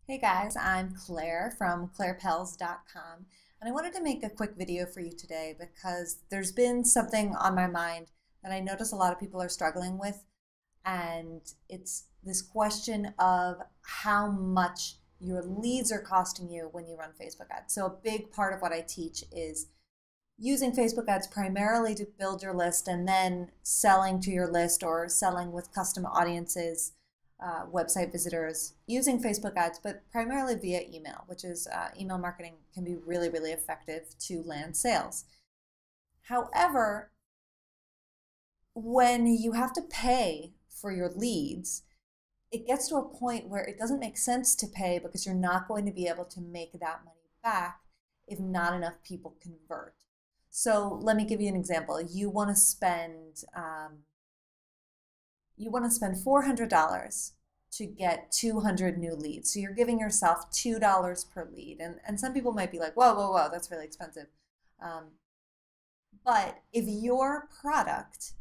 Hey guys, I'm Claire from clairepels.com, and I wanted to make a quick video for you today because there's been something on my mind that I notice a lot of people are struggling with, and it's this question of how much your leads are costing you when you run Facebook ads. So a big part of what I teach is using Facebook ads primarily to build your list and then selling to your list or selling with custom audiences, website visitors using Facebook ads, but primarily via email, which is email marketing can be really, really effective to land sales. However, when you have to pay for your leads, it gets to a point where it doesn't make sense to pay because you're not going to be able to make that money back if not enough people convert. So let me give you an example. You want to spend $400 to get 200 new leads. So you're giving yourself $2 per lead. And some people might be like, whoa, whoa, whoa, that's really expensive. But if your product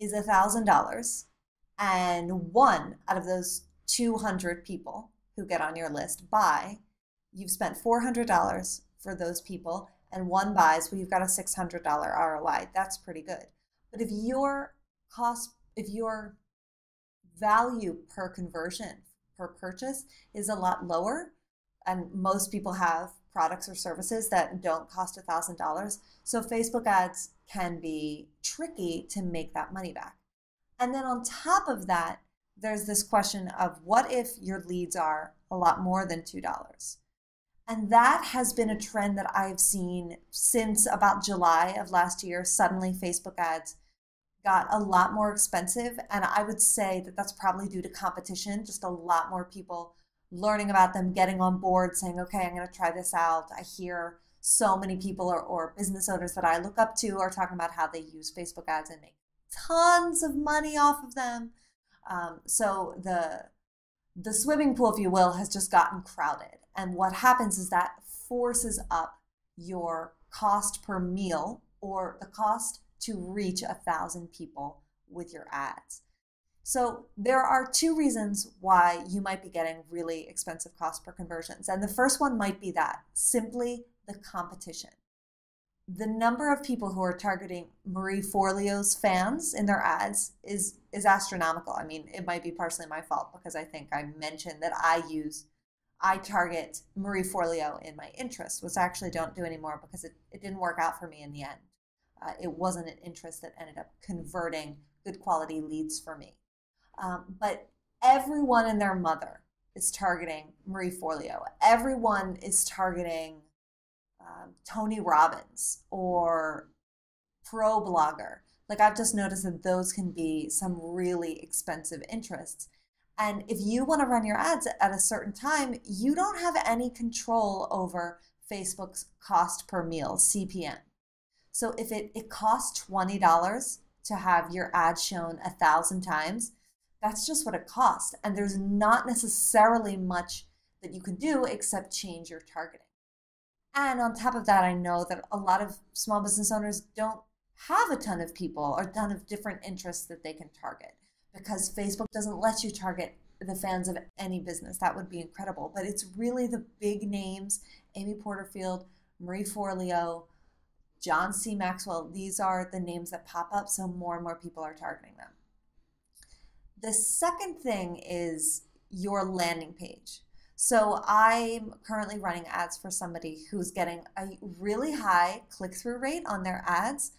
is $1,000 and one out of those 200 people who get on your list buy, you've spent $400 for those people and one buys, well, you've got a $600 ROI. That's pretty good. But if your value per conversion, per purchase is a lot lower, and most people have products or services that don't cost $1,000, so Facebook ads can be tricky to make that money back. And then on top of that, there's this question of what if your leads are a lot more than $2? And that has been a trend that I've seen since about July of last year. Suddenly, Facebook ads got a lot more expensive. And I would say that that's probably due to competition, just a lot more people learning about them, getting on board, saying, okay, I'm going to try this out. I hear so many people or business owners that I look up to are talking about how they use Facebook ads and make tons of money off of them. So the swimming pool, if you will, has just gotten crowded. And what happens is that forces up your cost per meal or the cost to reach 1,000 people with your ads. So there are two reasons why you might be getting really expensive cost per conversions. And the first one might be that, simply the competition. The number of people who are targeting Marie Forleo's fans in their ads is astronomical. I mean, it might be partially my fault because I think I mentioned that I target Marie Forleo in my interests, which I actually don't do anymore because it didn't work out for me in the end. It wasn't an interest that ended up converting good quality leads for me. But everyone and their mother is targeting Marie Forleo. Everyone is targeting Tony Robbins or Pro Blogger. Like, I've just noticed that those can be some really expensive interests. And if you want to run your ads at a certain time, you don't have any control over Facebook's cost per meal, CPM. So if it costs $20 to have your ad shown 1,000 times, that's just what it costs. And there's not necessarily much that you can do except change your targeting. And on top of that, I know that a lot of small business owners don't have a ton of people or a ton of different interests that they can target because Facebook doesn't let you target the fans of any business. That would be incredible. But it's really the big names, Amy Porterfield, Marie Forleo, John C. Maxwell. These are the names that pop up, so more and more people are targeting them. The second thing is your landing page. So I'm currently running ads for somebody who's getting a really high click-through rate on their ads.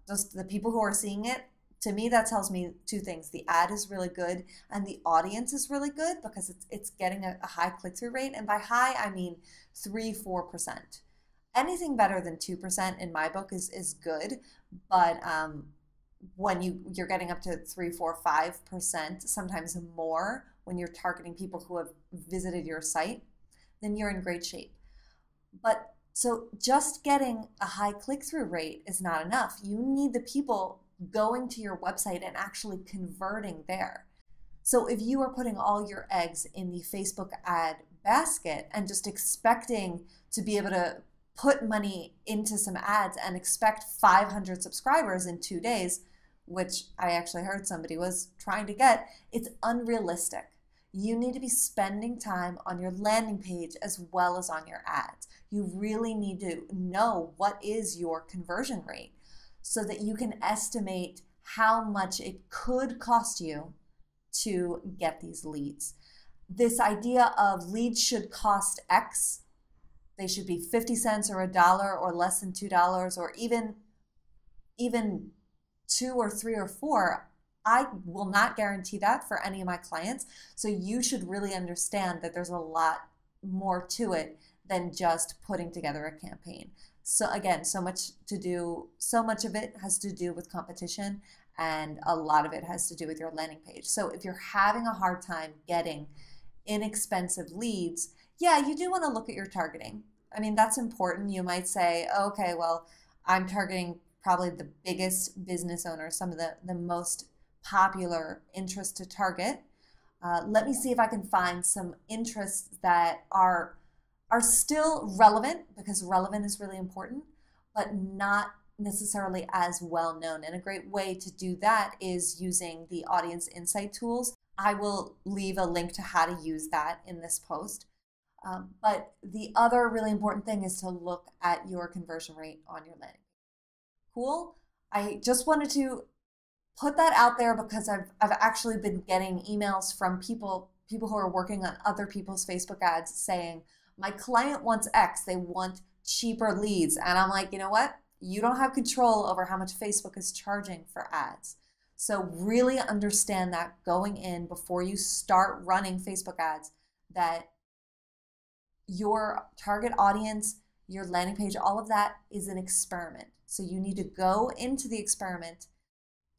Just the people who are seeing it, to me, that tells me two things. The ad is really good and the audience is really good because it's getting a high click-through rate. And by high, I mean 3-4%. Anything better than 2% in my book is good. But when you're getting up to 3-5%, sometimes more, when you're targeting people who have visited your site, then you're in great shape. But so just getting a high click-through rate is not enough. You need the people going to your website and actually converting there. So if you are putting all your eggs in the Facebook ad basket and just expecting to be able to put money into some ads and expect 500 subscribers in 2 days, which I actually heard somebody was trying to get, it's unrealistic. you need to be spending time on your landing page as well as on your ads. You really need to know what is your conversion rate so that you can estimate how much it could cost you to get these leads. This idea of leads should cost X, they should be 50 cents or $1 or less than $2 or even 2 or 3 or 4, I will not guarantee that for any of my clients. So you should really understand that there's a lot more to it than just putting together a campaign. So again, so much of it has to do with competition, and a lot of it has to do with your landing page. So if you're having a hard time getting inexpensive leads, yeah, you do want to look at your targeting. I mean, that's important. You might say, okay, well, I'm targeting probably the biggest business owners, some of the most popular interests to target. Let me see if I can find some interests that are still relevant, because relevant is really important, but not necessarily as well known. And a great way to do that is using the audience insight tools. I will leave a link to how to use that in this post. But the other really important thing is to look at your conversion rate on your landing page. Cool? I just wanted to put that out there because I've actually been getting emails from people who are working on other people's Facebook ads saying, my client wants X, they want cheaper leads. And I'm like, you know what? You don't have control over how much Facebook is charging for ads. So really understand that going in before you start running Facebook ads, that your target audience, your landing page, all of that is an experiment. So you need to go into the experiment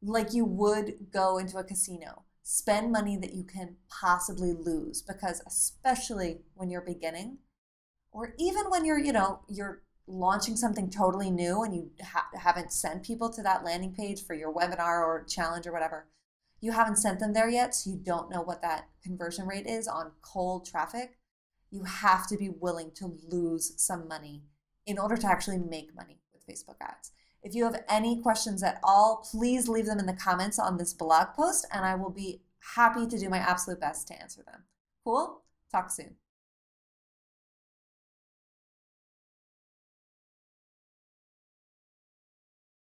like you would go into a casino. Spend money that you can possibly lose, because especially when you're beginning, or even when you're launching something totally new and you haven't sent people to that landing page for your webinar or challenge or whatever, you haven't sent them there yet, so you don't know what that conversion rate is on cold traffic. You have to be willing to lose some money in order to actually make money with Facebook ads. If you have any questions at all, please leave them in the comments on this blog post, and I will be happy to do my absolute best to answer them. Cool? Talk soon.